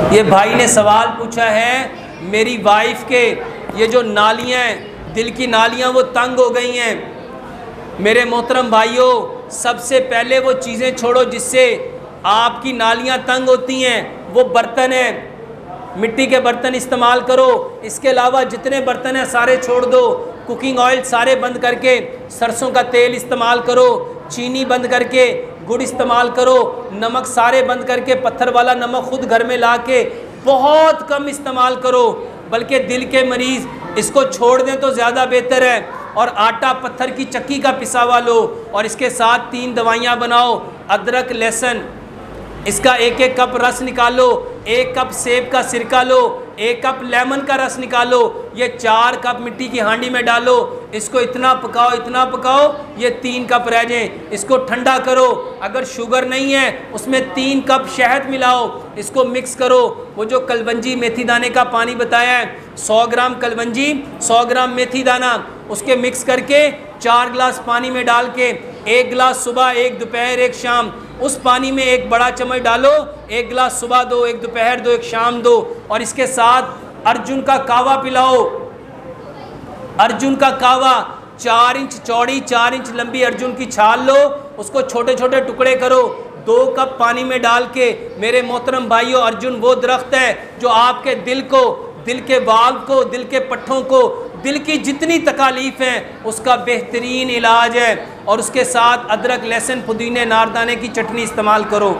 ये भाई ने सवाल पूछा है, मेरी वाइफ के ये जो नालियाँ हैं, दिल की नालियाँ वो तंग हो गई हैं। मेरे मोहतरम भाइयों, सबसे पहले वो चीज़ें छोड़ो जिससे आपकी नालियाँ तंग होती हैं। वो बर्तन है, मिट्टी के बर्तन इस्तेमाल करो। इसके अलावा जितने बर्तन हैं सारे छोड़ दो। कुकिंग ऑयल सारे बंद करके सरसों का तेल इस्तेमाल करो। चीनी बंद करके गुड़ इस्तेमाल करो। नमक सारे बंद करके पत्थर वाला नमक खुद घर में ला के बहुत कम इस्तेमाल करो। बल्कि दिल के मरीज़ इसको छोड़ दें तो ज़्यादा बेहतर है। और आटा पत्थर की चक्की का पिसा हुआ लो और इसके साथ 3 दवाइयाँ बनाओ। अदरक, लहसुन, इसका 1-1 कप रस निकालो। 1 कप सेब का सिरका लो। 1 कप लेमन का रस निकालो। ये 4 कप मिट्टी की हांडी में डालो। इसको इतना पकाओ ये 3 कप रह जाएं। इसको ठंडा करो। अगर शुगर नहीं है उसमें 3 कप शहद मिलाओ। इसको मिक्स करो। वो जो कलवंजी मेथी दाने का पानी बताया है, 100 ग्राम कलवंजी, 100 ग्राम मेथी दाना, उसके मिक्स करके 4 गिलास पानी में डाल के 1 गिलास सुबह, 1 दोपहर, 1 शाम, उस पानी में 1 बड़ा चम्मच डालो। 1 गिलास सुबह दो, 1 दोपहर दो, 1 शाम दो। और इसके साथ अर्जुन का कावा पिलाओ। अर्जुन का कावा 4 इंच चौड़ी, 4 इंच लंबी अर्जुन की छाल लो। उसको छोटे छोटे टुकड़े करो। 2 कप पानी में डाल के, मेरे मोहतरम भाइयों, अर्जुन वो दरख्त है जो आपके दिल को, दिल के वाल्व को, दिल के पट्ठों को, दिल की जितनी तकालीफ हैं उसका बेहतरीन इलाज है। और उसके साथ अदरक, लहसुन, पुदीने, नारदाने की चटनी इस्तेमाल करो।